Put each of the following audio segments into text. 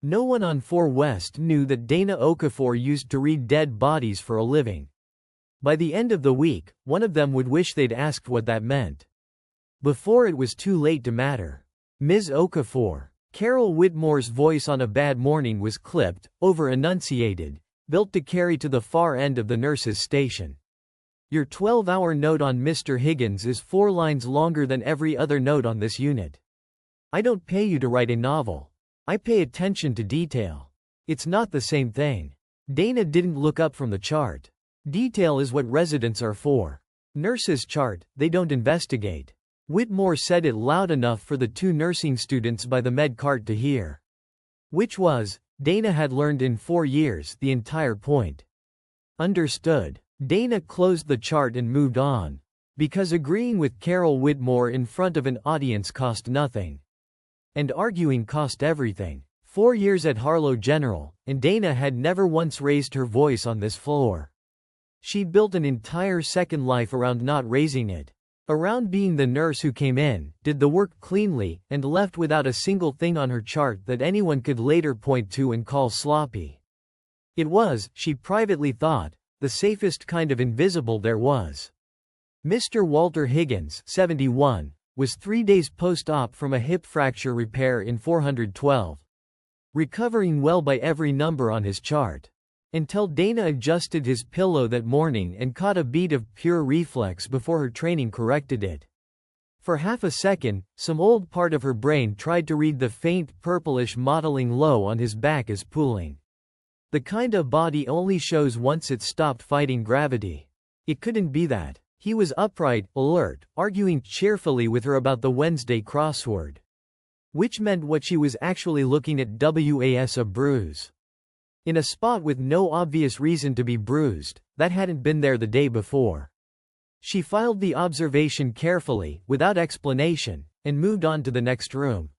No one on 4 West knew that Dana Okafor used to read dead bodies for a living. By the end of the week, one of them would wish they'd asked what that meant. Before it was too late to matter. Ms. Okafor. Carol Whitmore's voice on a bad morning was clipped, over-enunciated, built to carry to the far end of the nurse's station. Your 12-hour note on Mr. Higgins is 4 lines longer than every other note on this unit. I don't pay you to write a novel. I pay attention to detail. It's not the same thing. Dana didn't look up from the chart. Detail is what residents are for. Nurses chart, they don't investigate. Whitmore said it loud enough for the 2 nursing students by the med cart to hear. Which was, Dana had learned in 4 years, the entire point. Understood. Dana closed the chart and moved on. Because agreeing with Carol Whitmore in front of an audience cost nothing. And arguing cost everything. 4 years at Harlow General, and Dana had never once raised her voice on this floor. She'd built an entire second life around not raising it. Around being the nurse who came in, did the work cleanly, and left without a single thing on her chart that anyone could later point to and call sloppy. It was, she privately thought, the safest kind of invisible there was. Mr. Walter Higgins, 71, was 3 days post-op from a hip fracture repair in 412. Recovering well by every number on his chart. Until Dana adjusted his pillow that morning and caught a beat of pure reflex before her training corrected it. For half a second, some old part of her brain tried to read the faint purplish mottling low on his back as pooling. The kind of body only shows once it's stopped fighting gravity. It couldn't be that. He was upright, alert, arguing cheerfully with her about the Wednesday crossword. Which meant what she was actually looking at was a bruise. In a spot with no obvious reason to be bruised, that hadn't been there the day before. She filed the observation carefully, without explanation, and moved on to the next room.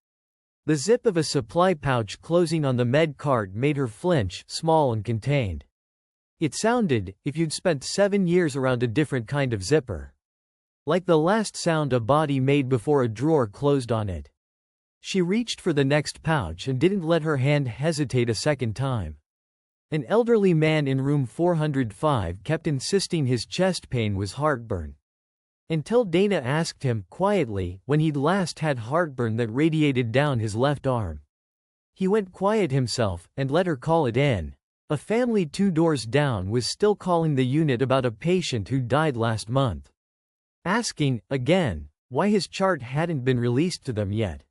The zip of a supply pouch closing on the med cart made her flinch, small and contained. It sounded, if you'd spent 7 years around a different kind of zipper. Like the last sound a body made before a drawer closed on it. She reached for the next pouch and didn't let her hand hesitate a second time. An elderly man in room 405 kept insisting his chest pain was heartburn. Until Dana asked him, quietly, when he'd last had heartburn that radiated down his left arm. He went quiet himself, and let her call it in. A family 2 doors down was still calling the unit about a patient who died last month. Asking, again, why his chart hadn't been released to them yet.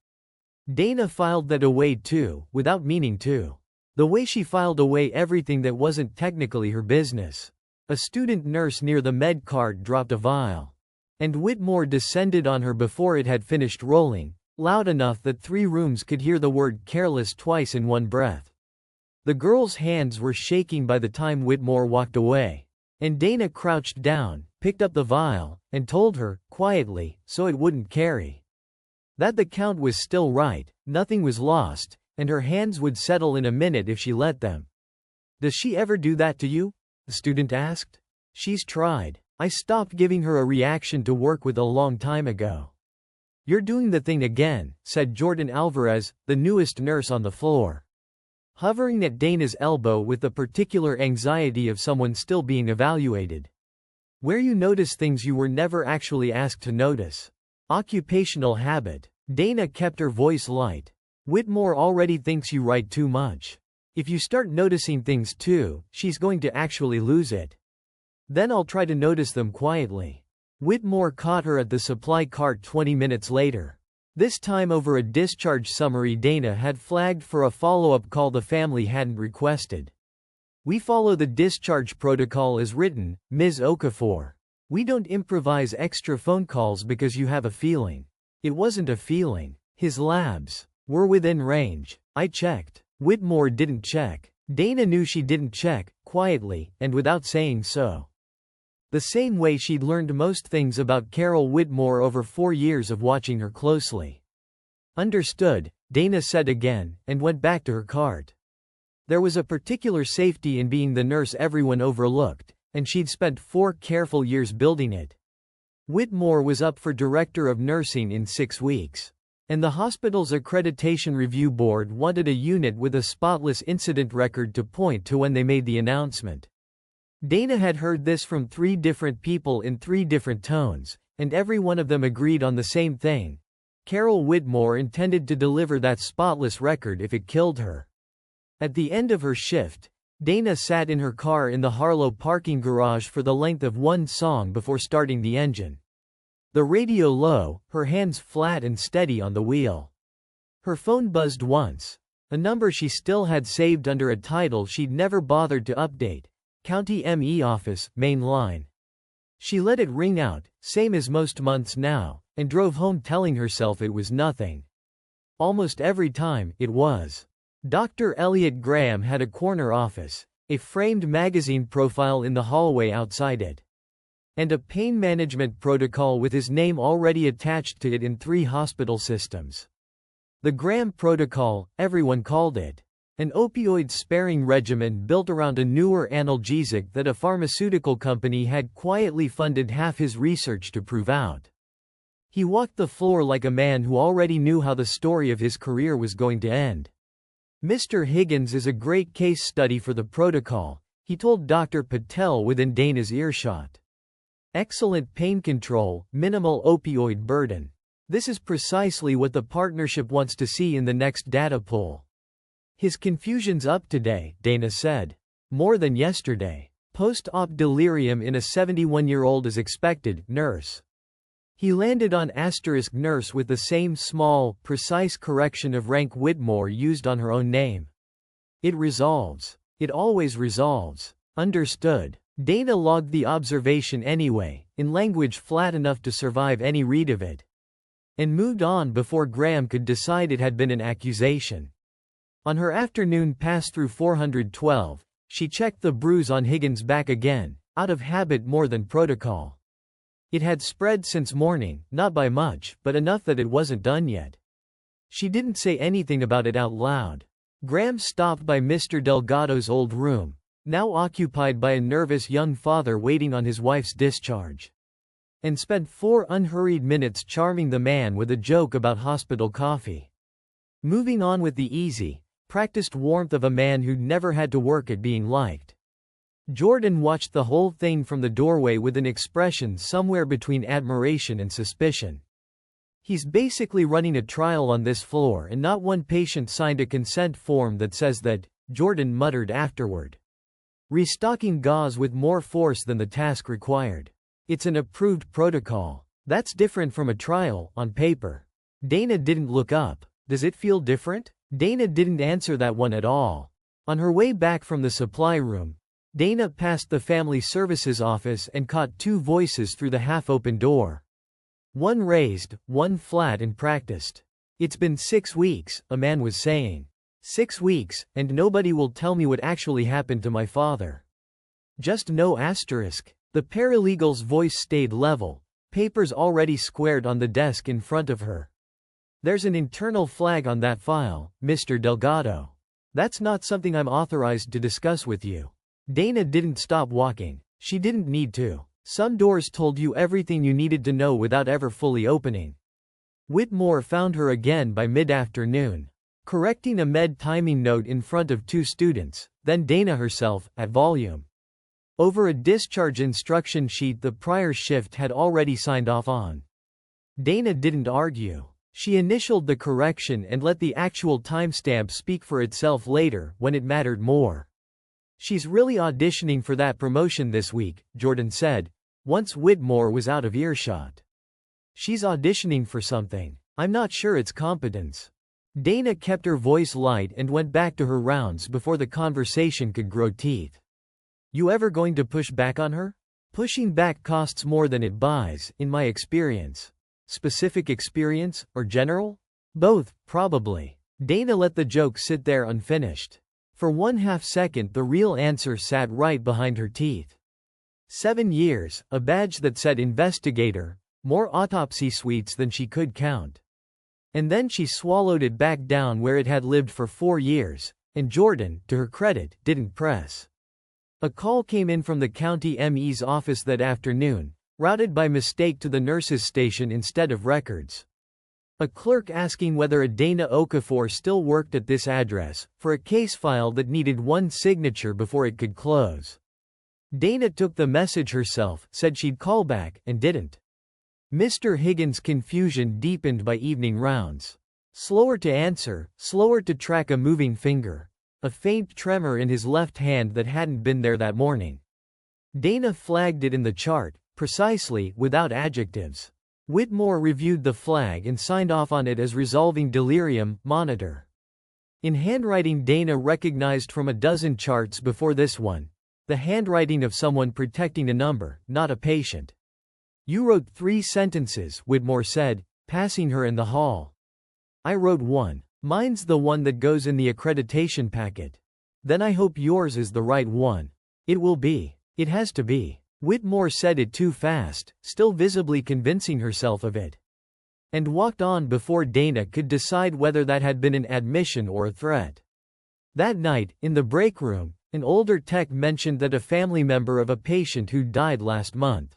Dana filed that away too, without meaning to. The way she filed away everything that wasn't technically her business. A student nurse near the med cart dropped a vial. And Whitmore descended on her before it had finished rolling, loud enough that 3 rooms could hear the word careless twice in one breath. The girl's hands were shaking by the time Whitmore walked away. And Dana crouched down, picked up the vial, and told her, quietly, so it wouldn't carry. That the count was still right, nothing was lost, and her hands would settle in a minute if she let them. Does she ever do that to you? The student asked. She's tried. I stopped giving her a reaction to work with a long time ago. You're doing the thing again, said Jordan Alvarez, the newest nurse on the floor. Hovering at Dana's elbow with the particular anxiety of someone still being evaluated. Where you notice things you were never actually asked to notice. Occupational habit. Dana kept her voice light. Whitmore already thinks you write too much. If you start noticing things too, she's going to actually lose it. Then I'll try to notice them quietly. Whitmore caught her at the supply cart 20 minutes later. This time over a discharge summary Dana had flagged for a follow-up call the family hadn't requested. We follow the discharge protocol as written, Ms. Okafor. We don't improvise extra phone calls because you have a feeling. It wasn't a feeling. His labs were within range. I checked. Whitmore didn't check. Dana knew she didn't check, quietly, and without saying so. The same way she'd learned most things about Carol Whitmore over 4 years of watching her closely. Understood, Dana said again, and went back to her cart. There was a particular safety in being the nurse everyone overlooked, and she'd spent 4 careful years building it. Whitmore was up for director of nursing in 6 weeks. And the hospital's accreditation review board wanted a unit with a spotless incident record to point to when they made the announcement. Dana had heard this from 3 different people in 3 different tones, and every one of them agreed on the same thing. Carol Whitmore intended to deliver that spotless record if it killed her. At the end of her shift, Dana sat in her car in the Harlow parking garage for the length of one song before starting the engine. The radio low, her hands flat and steady on the wheel. Her phone buzzed once. A number she still had saved under a title she'd never bothered to update. County ME office, main line. She let it ring out, same as most months now, and drove home telling herself it was nothing. Almost every time, it was. Dr. Elliot Graham had a corner office, a framed magazine profile in the hallway outside it, and a pain management protocol with his name already attached to it in 3 hospital systems. The Graham Protocol, everyone called it. An opioid-sparing regimen built around a newer analgesic that a pharmaceutical company had quietly funded half his research to prove out. He walked the floor like a man who already knew how the story of his career was going to end. Mr. Higgins is a great case study for the protocol, he told Dr. Patel within Dana's earshot. Excellent pain control, minimal opioid burden. This is precisely what the partnership wants to see in the next data pull. His confusion's up today, Dana said. More than yesterday. Post-op delirium in a 71-year-old as expected, nurse. He landed on * nurse with the same small, precise correction of rank Whitmore used on her own name. It resolves. It always resolves. Understood. Dana logged the observation anyway, in language flat enough to survive any read of it, and moved on before Graham could decide it had been an accusation. On her afternoon pass through 412, she checked the bruise on Higgins' back again, out of habit more than protocol. It had spread since morning, not by much, but enough that it wasn't done yet. She didn't say anything about it out loud. Graham stopped by Mr. Delgado's old room, now occupied by a nervous young father waiting on his wife's discharge, and spent 4 unhurried minutes charming the man with a joke about hospital coffee. Moving on with the easy, practiced warmth of a man who'd never had to work at being liked. Jordan watched the whole thing from the doorway with an expression somewhere between admiration and suspicion. He's basically running a trial on this floor and not one patient signed a consent form that says that, Jordan muttered afterward. Restocking gauze with more force than the task required. It's an approved protocol. That's different from a trial, on paper. Dana didn't look up. Does it feel different? Dana didn't answer that one at all. On her way back from the supply room, Dana passed the family services office and caught 2 voices through the half-open door. One raised, one flat and practiced. It's been 6 weeks, a man was saying. 6 weeks, and nobody will tell me what actually happened to my father. Just no asterisk. The paralegal's voice stayed level, papers already squared on the desk in front of her. There's an internal flag on that file, Mr. Delgado. That's not something I'm authorized to discuss with you. Dana didn't stop walking. She didn't need to. Some doors told you everything you needed to know without ever fully opening. Whitmore found her again by mid-afternoon, correcting a med timing note in front of 2 students, then Dana herself, at volume. Over a discharge instruction sheet the prior shift had already signed off on. Dana didn't argue. She initialed the correction and let the actual timestamp speak for itself later, when it mattered more. She's really auditioning for that promotion this week, Jordan said, once Whitmore was out of earshot. She's auditioning for something. I'm not sure it's competence. Dana kept her voice light and went back to her rounds before the conversation could grow teeth. You ever going to push back on her? Pushing back costs more than it buys, in my experience. Specific experience, or general? Both, probably. Dana let the joke sit there unfinished. For 1/2 second the real answer sat right behind her teeth. 7 years, a badge that said investigator, more autopsy suites than she could count. And then she swallowed it back down where it had lived for 4 years, and Jordan, to her credit, didn't press. A call came in from the county ME's office that afternoon, routed by mistake to the nurse's station instead of records. A clerk asking whether a Dana Okafor still worked at this address, for a case file that needed one signature before it could close. Dana took the message herself, said she'd call back, and didn't. Mr. Higgins' confusion deepened by evening rounds. Slower to answer, slower to track a moving finger. A faint tremor in his left hand that hadn't been there that morning. Dana flagged it in the chart, precisely, without adjectives. Whitmore reviewed the flag and signed off on it as resolving delirium, monitor. In handwriting Dana recognized from a dozen charts before this one. The handwriting of someone protecting a number, not a patient. You wrote 3 sentences, Whitmore said, passing her in the hall. I wrote 1. Mine's the one that goes in the accreditation packet. Then I hope yours is the right one. It will be. It has to be. Whitmore said it too fast, still visibly convincing herself of it. And walked on before Dana could decide whether that had been an admission or a threat. That night, in the break room, an older tech mentioned that a family member of a patient who died last month.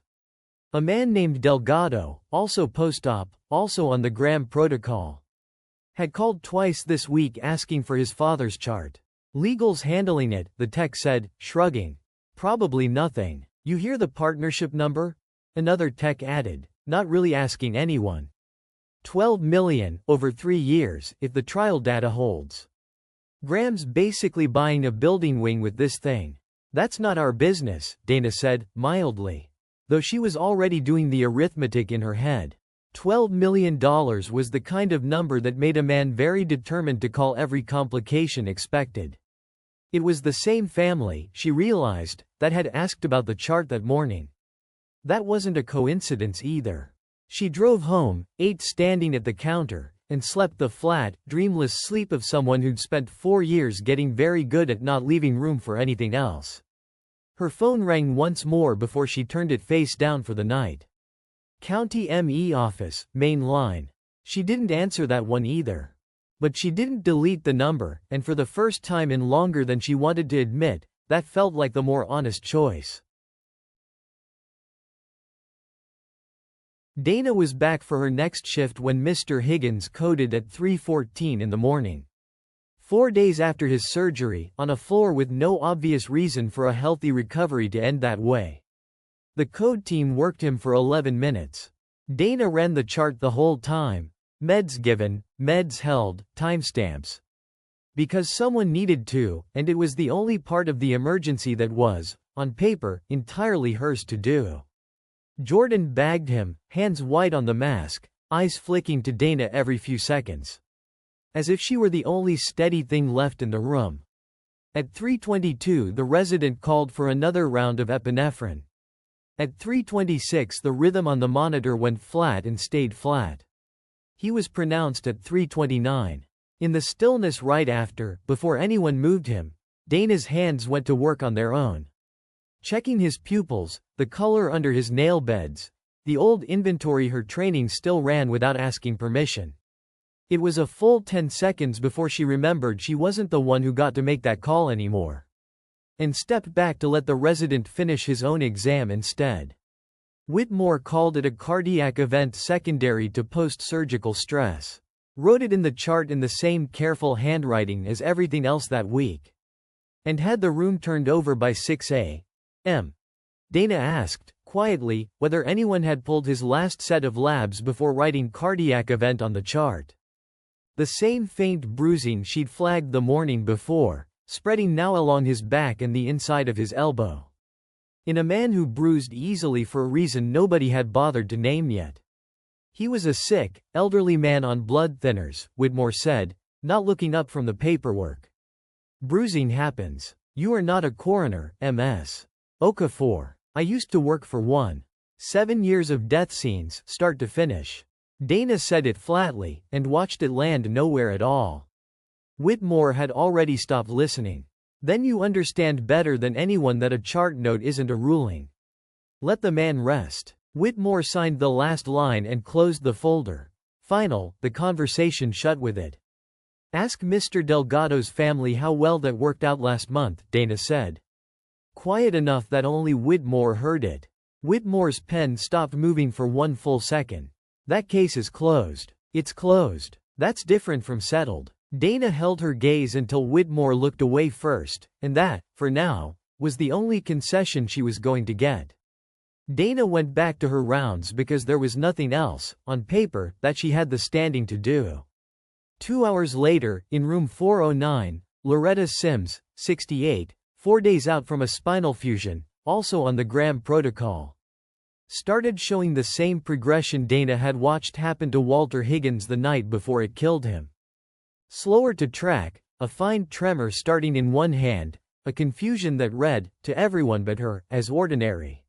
A man named Delgado, also post-op, also on the Graham protocol. Had called twice this week asking for his father's chart. Legal's handling it, the tech said, shrugging. Probably nothing. You hear the partnership number? Another tech added, not really asking anyone. 12 million, over 3 years, if the trial data holds. Graham's basically buying a building wing with this thing. That's not our business, Dana said, mildly. Though she was already doing the arithmetic in her head. $12 million was the kind of number that made a man very determined to call every complication expected. It was the same family, she realized, that had asked about the chart that morning. That wasn't a coincidence either. She drove home, ate standing at the counter, and slept the flat, dreamless sleep of someone who'd spent 4 years getting very good at not leaving room for anything else. Her phone rang once more before she turned it face down for the night. County ME office, main line. She didn't answer that one either. But she didn't delete the number, and for the first time in longer than she wanted to admit, that felt like the more honest choice. Dana was back for her next shift when Mr. Higgins coded at 3:14 in the morning. 4 days after his surgery, on a floor with no obvious reason for a healthy recovery to end that way. The code team worked him for 11 minutes. Dana ran the chart the whole time. Meds given, meds held, timestamps. Because someone needed to, and it was the only part of the emergency that was, on paper, entirely hers to do. Jordan bagged him, hands white on the mask, eyes flicking to Dana every few seconds. As if she were the only steady thing left in the room. At 3:22 the resident called for another round of epinephrine. At 3:26 the rhythm on the monitor went flat and stayed flat. He was pronounced at 3:29. In the stillness right after, before anyone moved him, Dana's hands went to work on their own. Checking his pupils, the color under his nail beds, the old inventory her training still ran without asking permission. It was a full 10 seconds before she remembered she wasn't the one who got to make that call anymore. And stepped back to let the resident finish his own exam instead. Whitmore called it a cardiac event secondary to post-surgical stress. Wrote it in the chart in the same careful handwriting as everything else that week. And had the room turned over by 6 a.m. Dana asked, quietly, whether anyone had pulled his last set of labs before writing cardiac event on the chart. The same faint bruising she'd flagged the morning before, spreading now along his back and the inside of his elbow. In a man who bruised easily for a reason nobody had bothered to name yet. He was a sick, elderly man on blood thinners, Whitmore said, not looking up from the paperwork. Bruising happens. You are not a coroner, Ms. Okafor. I used to work for one. 7 years of death scenes, start to finish. Dana said it flatly, and watched it land nowhere at all. Whitmore had already stopped listening. Then you understand better than anyone that a chart note isn't a ruling. Let the man rest. Whitmore signed the last line and closed the folder. Final, the conversation shut with it. Ask Mr. Delgado's family how well that worked out last month, Dana said. Quiet enough that only Whitmore heard it. Whitmore's pen stopped moving for 1 full second. That case is closed. It's closed. That's different from settled. Dana held her gaze until Whitmore looked away first, and that, for now, was the only concession she was going to get. Dana went back to her rounds because there was nothing else, on paper, that she had the standing to do. 2 hours later, in room 409, Loretta Sims, 68, 4 days out from a spinal fusion, also on the Graham protocol, started showing the same progression Dana had watched happen to Walter Higgins the night before it killed him. Slower to track, a fine tremor starting in one hand, a confusion that read, to everyone but her, as ordinary.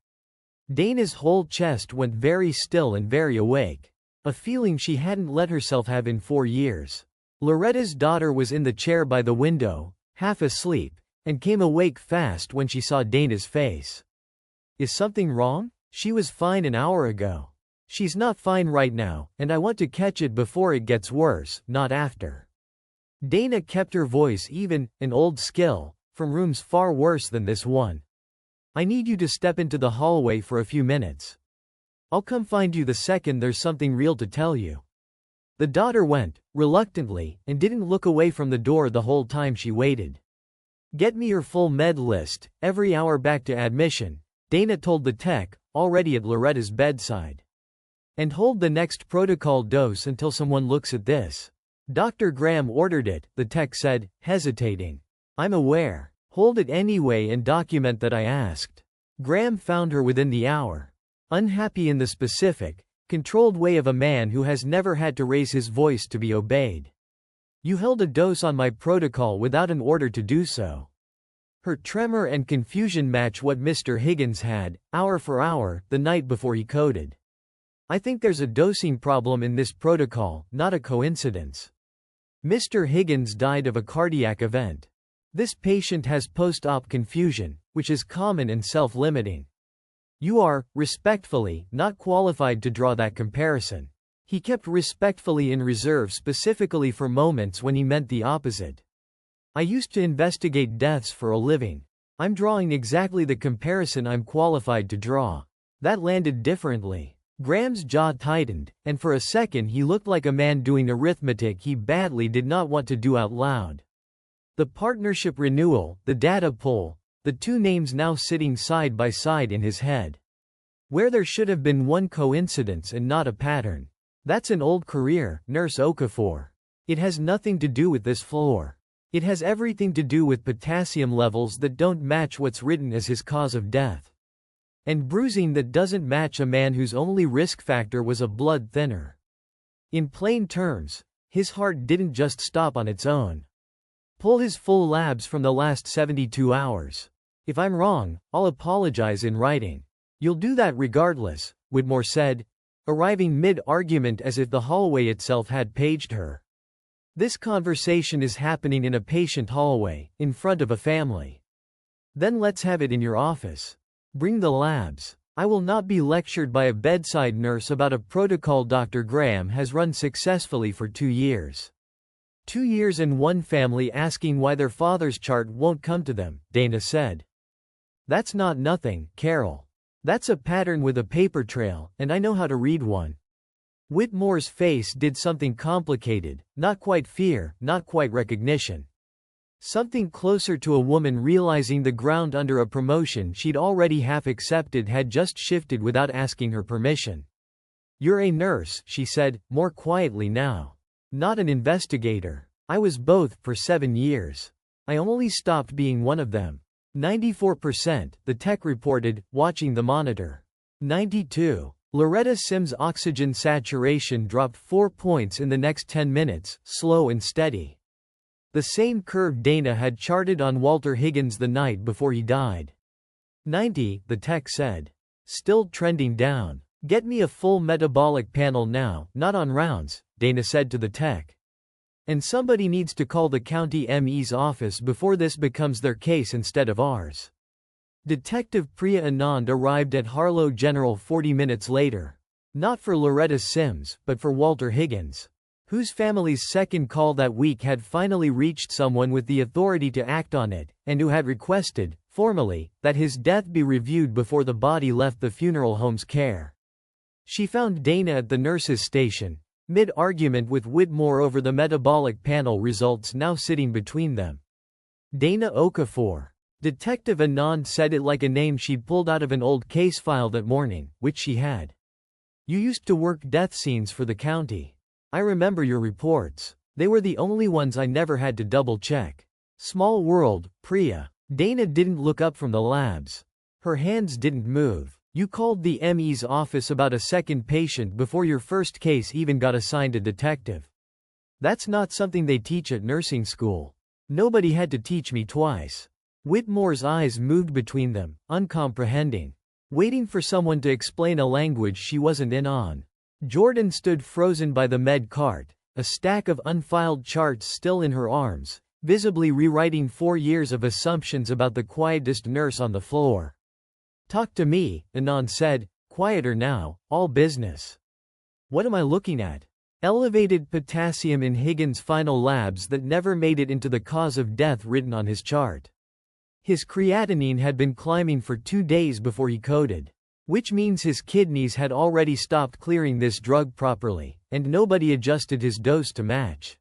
Dana's whole chest went very still and very awake. A feeling she hadn't let herself have in 4 years. Loretta's daughter was in the chair by the window, half asleep, and came awake fast when she saw Dana's face. Is something wrong? She was fine an hour ago. She's not fine right now, and I want to catch it before it gets worse, not after. Dana kept her voice even, an old skill, from rooms far worse than this one. I need you to step into the hallway for a few minutes. I'll come find you the second there's something real to tell you. The daughter went, reluctantly, and didn't look away from the door the whole time she waited. Get me your full med list, every hour back to admission, Dana told the tech, already at Loretta's bedside. And hold the next protocol dose until someone looks at this. Dr. Graham ordered it, the tech said, hesitating. I'm aware. Hold it anyway and document that I asked. Graham found her within the hour. Unhappy in the specific, controlled way of a man who has never had to raise his voice to be obeyed. You held a dose on my protocol without an order to do so. Her tremor and confusion match what Mr. Higgins had, hour for hour, the night before he coded. I think there's a dosing problem in this protocol, not a coincidence. Mr. Higgins died of a cardiac event. This patient has post-op confusion, which is common and self-limiting. You are, respectfully, not qualified to draw that comparison. He kept respectfully in reserve specifically for moments when he meant the opposite. I used to investigate deaths for a living. I'm drawing exactly the comparison I'm qualified to draw. That landed differently. Graham's jaw tightened, and for a second he looked like a man doing arithmetic he badly did not want to do out loud. The partnership renewal, the data pull, the two names now sitting side by side in his head. Where there should have been one coincidence and not a pattern. That's an old career, Nurse Okafor. It has nothing to do with this floor. It has everything to do with potassium levels that don't match what's written as his cause of death. And bruising that doesn't match a man whose only risk factor was a blood thinner. In plain terms, his heart didn't just stop on its own. Pull his full labs from the last 72 hours. If I'm wrong, I'll apologize in writing. You'll do that regardless, Whitmore said, arriving mid-argument as if the hallway itself had paged her. This conversation is happening in a patient hallway, in front of a family. Then let's have it in your office. Bring the labs. I will not be lectured by a bedside nurse about a protocol Dr. Graham has run successfully for 2 years. 2 years and one family asking why their father's chart won't come to them, Dana said. That's not nothing, Carol. That's a pattern with a paper trail, and I know how to read one. Whitmore's face did something complicated, not quite fear, not quite recognition. Something closer to a woman realizing the ground under a promotion she'd already half accepted had just shifted without asking her permission. You're a nurse, she said, more quietly now. Not an investigator. I was both for 7 years. I only stopped being one of them. 94%, the tech reported, watching the monitor. 92. Loretta Sims' oxygen saturation dropped 4 points in the next 10 minutes, slow and steady. The same curve Dana had charted on Walter Higgins the night before he died. 90, the tech said. Still trending down. Get me a full metabolic panel now, not on rounds, Dana said to the tech. And somebody needs to call the county ME's office before this becomes their case instead of ours. Detective Priya Anand arrived at Harlow General 40 minutes later. Not for Loretta Sims, but for Walter Higgins, whose family's second call that week had finally reached someone with the authority to act on it, and who had requested, formally, that his death be reviewed before the body left the funeral home's care. She found Dana at the nurse's station, Mid-argument with Whitmore over the metabolic panel results now sitting between them. Dana Okafor. Detective Anand said it like a name she'd pulled out of an old case file that morning, which she had. You used to work death scenes for the county. I remember your reports. They were the only ones I never had to double-check. Small world, Priya. Dana didn't look up from the labs. Her hands didn't move. You called the ME's office about a second patient before your first case even got assigned a detective. That's not something they teach at nursing school. Nobody had to teach me twice. Whitmore's eyes moved between them, uncomprehending. Waiting for someone to explain a language she wasn't in on. Jordan stood frozen by the med cart, a stack of unfiled charts still in her arms, visibly rewriting 4 years of assumptions about the quietest nurse on the floor. Talk to me, Anand said, quieter now, all business. What am I looking at? Elevated potassium in Higgins' final labs that never made it into the cause of death written on his chart. His creatinine had been climbing for 2 days before he coded. Which means his kidneys had already stopped clearing this drug properly, and nobody adjusted his dose to match.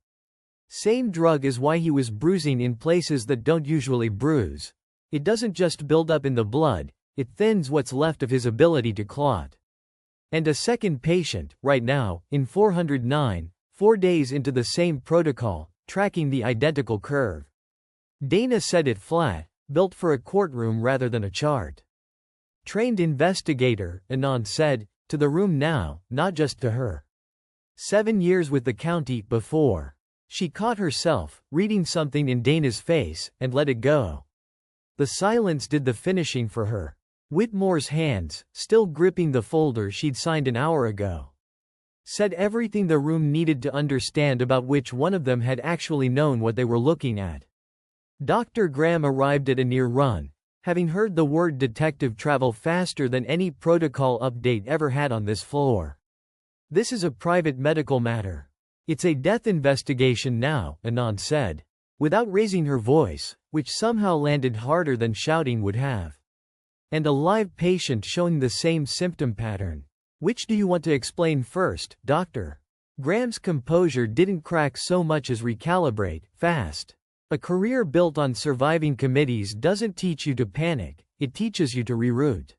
Same drug is why he was bruising in places that don't usually bruise. It doesn't just build up in the blood, it thins what's left of his ability to clot. And a second patient, right now, in 409, 4 days into the same protocol, tracking the identical curve. Dana said it flat, built for a courtroom rather than a chart. Trained investigator, Anand said, to the room now, not just to her. 7 years with the county before. She caught herself, reading something in Dana's face, and let it go. The silence did the finishing for her. Whitmore's hands, still gripping the folder she'd signed an hour ago, said everything the room needed to understand about which one of them had actually known what they were looking at. Dr. Graham arrived at a near run, having heard the word detective travel faster than any protocol update ever had on this floor. This is a private medical matter. It's a death investigation now, Anand said, without raising her voice, which somehow landed harder than shouting would have. And a live patient showing the same symptom pattern. Which do you want to explain first, doctor? Graham's composure didn't crack so much as recalibrate, fast. A career built on surviving committees doesn't teach you to panic, it teaches you to reroute.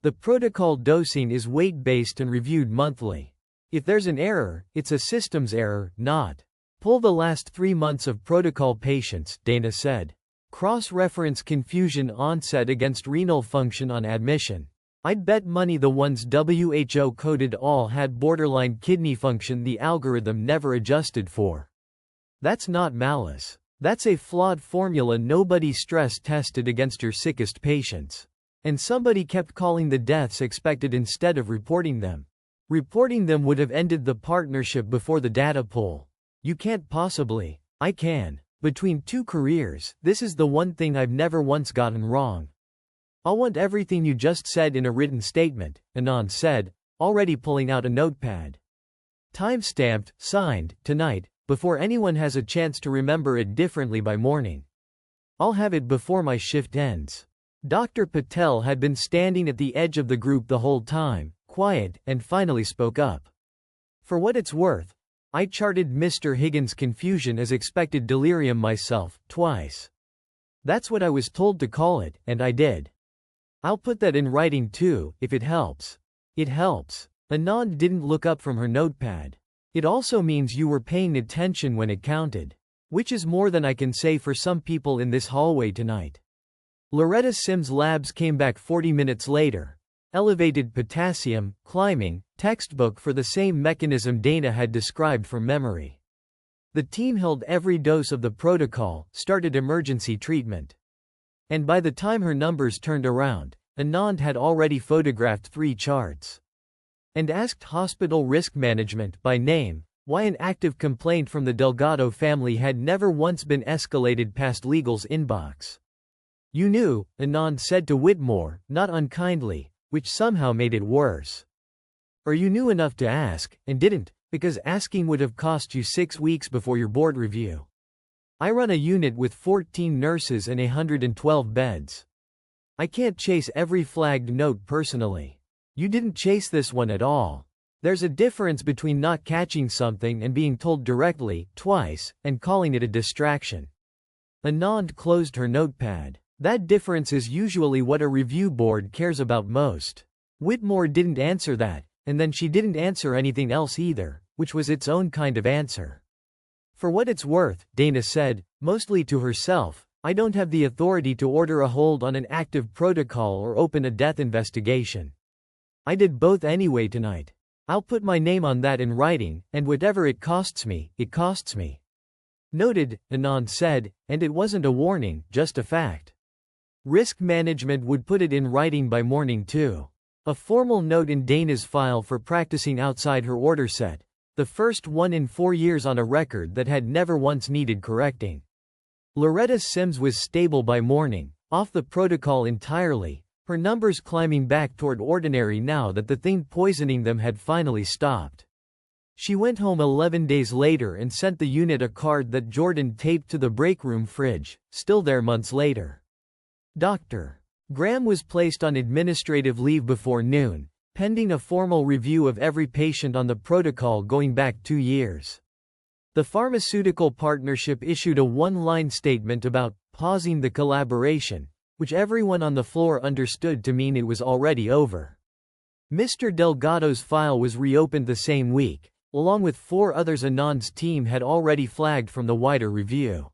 The protocol dosing is weight-based and reviewed monthly. If there's an error, it's a systems error, not. Pull the last 3 months of protocol patients, Dana said. Cross-reference confusion onset against renal function on admission. I'd bet money the ones WHO coded all had borderline kidney function the algorithm never adjusted for. That's not malice. That's a flawed formula nobody stress-tested against your sickest patients. And somebody kept calling the deaths expected instead of reporting them. Reporting them would have ended the partnership before the data pull. You can't possibly. I can. Between 2 careers, this is the one thing I've never once gotten wrong. I'll want everything you just said in a written statement, Anand said, already pulling out a notepad. Time-stamped, signed, tonight, before anyone has a chance to remember it differently by morning. I'll have it before my shift ends. Dr. Patel had been standing at the edge of the group the whole time, quiet, and finally spoke up. For what it's worth, I charted Mr. Higgins' confusion as expected delirium myself, twice. That's what I was told to call it, and I did. I'll put that in writing too, if it helps. It helps. Anand didn't look up from her notepad. It also means you were paying attention when it counted. Which is more than I can say for some people in this hallway tonight. Loretta Sims' labs came back 40 minutes later. Elevated potassium, climbing, textbook for the same mechanism Dana had described from memory. The team held every dose of the protocol, started emergency treatment. And by the time her numbers turned around, Anand had already photographed 3 charts. And asked hospital risk management by name why an active complaint from the Delgado family had never once been escalated past legal's inbox. You knew, Anand said to Whitmore, not unkindly, which somehow made it worse. Or you knew enough to ask, and didn't, because asking would have cost you 6 weeks before your board review. I run a unit with 14 nurses and 112 beds. I can't chase every flagged note personally. You didn't chase this one at all. There's a difference between not catching something and being told directly, twice, and calling it a distraction. Anand closed her notepad. That difference is usually what a review board cares about most. Whitmore didn't answer that, and then she didn't answer anything else either, which was its own kind of answer. For what it's worth, Dana said, mostly to herself, I don't have the authority to order a hold on an active protocol or open a death investigation. I did both anyway tonight. I'll put my name on that in writing, and whatever it costs me, it costs me. Noted, Anand said, and it wasn't a warning, just a fact. Risk management would put it in writing by morning too. A formal note in Dana's file for practicing outside her order set, the first one in 4 years on a record that had never once needed correcting. Loretta Sims was stable by morning, off the protocol entirely, her numbers climbing back toward ordinary now that the thing poisoning them had finally stopped. She went home 11 days later and sent the unit a card that Jordan taped to the break room fridge, still there months later. Dr. Graham was placed on administrative leave before noon, pending a formal review of every patient on the protocol going back 2 years. The pharmaceutical partnership issued a one-line statement about pausing the collaboration, which everyone on the floor understood to mean it was already over. Mr. Delgado's file was reopened the same week, along with 4 others Anand's team had already flagged from the wider review.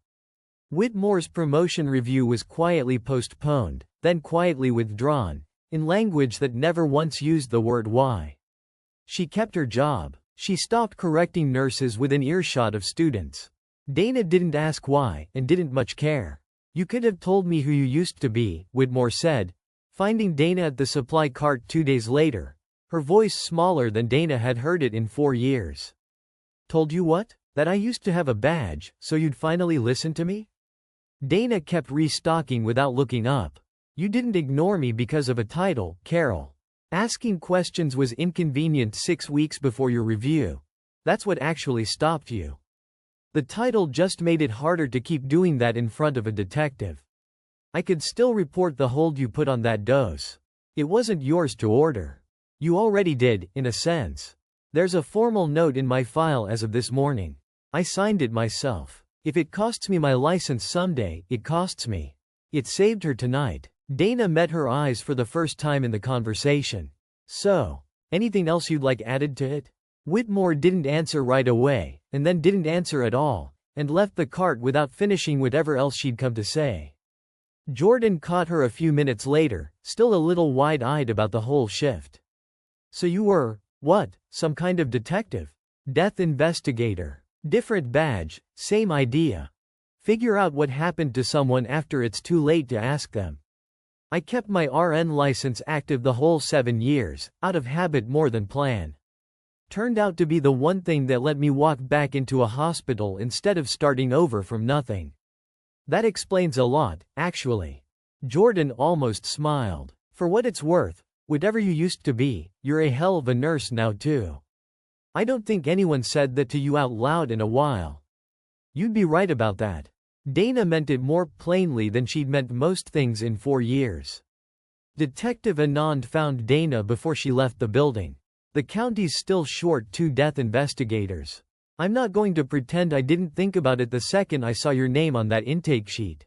Whitmore's promotion review was quietly postponed, then quietly withdrawn, in language that never once used the word why. She kept her job. She stopped correcting nurses within earshot of students. Dana didn't ask why, and didn't much care. You could have told me who you used to be, Whitmore said, finding Dana at the supply cart 2 days later, her voice smaller than Dana had heard it in 4 years. Told you what? That I used to have a badge, so you'd finally listen to me? Dana kept restocking without looking up. You didn't ignore me because of a title, Carol. Asking questions was inconvenient 6 weeks before your review. That's what actually stopped you. The title just made it harder to keep doing that in front of a detective. I could still report the hold you put on that dose. It wasn't yours to order. You already did, in a sense. There's a formal note in my file as of this morning. I signed it myself. If it costs me my license someday, it costs me. It saved her tonight. Dana met her eyes for the first time in the conversation. So, anything else you'd like added to it? Whitmore didn't answer right away, and then didn't answer at all, and left the cart without finishing whatever else she'd come to say. Jordan caught her a few minutes later, still a little wide-eyed about the whole shift. So you were, what, some kind of detective? Death investigator. Different badge, same idea. Figure out what happened to someone after it's too late to ask them. I kept my RN license active the whole 7 years, out of habit more than plan. Turned out to be the one thing that let me walk back into a hospital instead of starting over from nothing. That explains a lot, actually. Jordan almost smiled. For what it's worth, whatever you used to be, you're a hell of a nurse now too. I don't think anyone said that to you out loud in a while. You'd be right about that. Dana meant it more plainly than she'd meant most things in 4 years. Detective Anand found Dana before she left the building. The county's still short 2 death investigators. I'm not going to pretend I didn't think about it the second I saw your name on that intake sheet.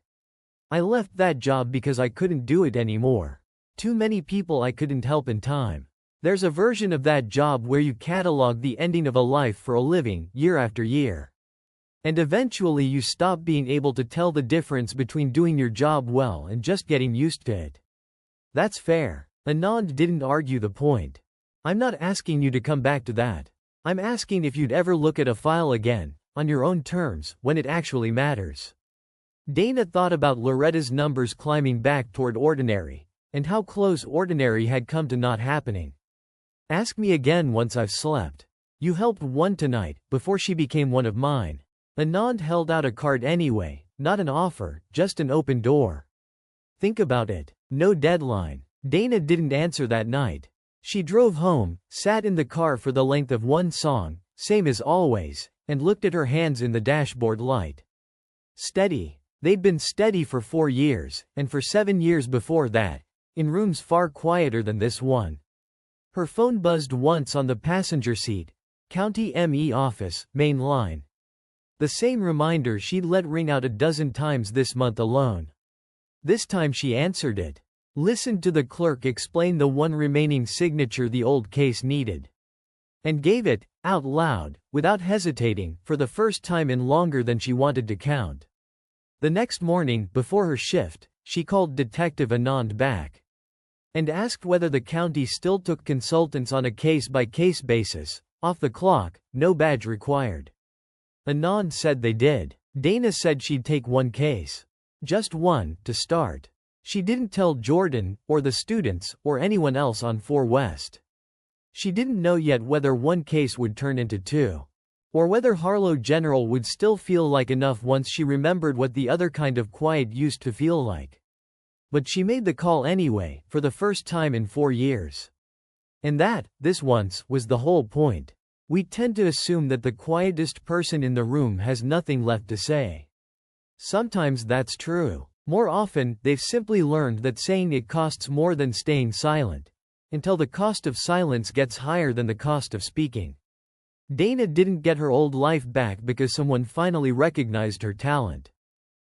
I left that job because I couldn't do it anymore. Too many people I couldn't help in time. There's a version of that job where you catalog the ending of a life for a living, year after year. And eventually you stop being able to tell the difference between doing your job well and just getting used to it. That's fair. Anand didn't argue the point. I'm not asking you to come back to that. I'm asking if you'd ever look at a file again, on your own terms, when it actually matters. Dana thought about Loretta's numbers climbing back toward ordinary, and how close ordinary had come to not happening. Ask me again once I've slept. You helped one tonight, before she became one of mine. Anand held out a card anyway, not an offer, just an open door. Think about it. No deadline. Dana didn't answer that night. She drove home, sat in the car for the length of one song, same as always, and looked at her hands in the dashboard light. Steady. They'd been steady for 4 years, and for 7 years before that, in rooms far quieter than this one. Her phone buzzed once on the passenger seat. County ME office, main line. The same reminder she'd let ring out a dozen times this month alone. This time she answered it. Listened to the clerk explain the one remaining signature the old case needed. And gave it, out loud, without hesitating, for the first time in longer than she wanted to count. The next morning, before her shift, she called Detective Anand back. And asked whether the county still took consultants on a case-by-case basis, off the clock, no badge required. Anand said they did. Dana said she'd take one case. Just one, to start. She didn't tell Jordan, or the students, or anyone else on 4 West. She didn't know yet whether one case would turn into 2. Or whether Harlow General would still feel like enough once she remembered what the other kind of quiet used to feel like. But she made the call anyway, for the first time in 4 years. And that, this once, was the whole point. We tend to assume that the quietest person in the room has nothing left to say. Sometimes that's true. More often, they've simply learned that saying it costs more than staying silent. Until the cost of silence gets higher than the cost of speaking. Dana didn't get her old life back because someone finally recognized her talent.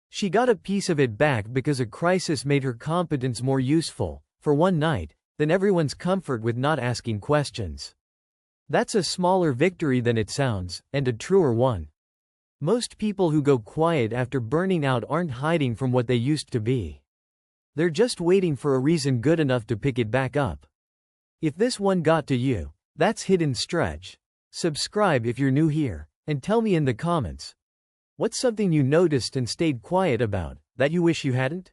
She got a piece of it back because a crisis made her competence more useful, for one night, than everyone's comfort with not asking questions. That's a smaller victory than it sounds, and a truer one. Most people who go quiet after burning out aren't hiding from what they used to be. They're just waiting for a reason good enough to pick it back up. If this one got to you, that's Hidden Stretch. Subscribe if you're new here, and tell me in the comments. What's something you noticed and stayed quiet about, that you wish you hadn't?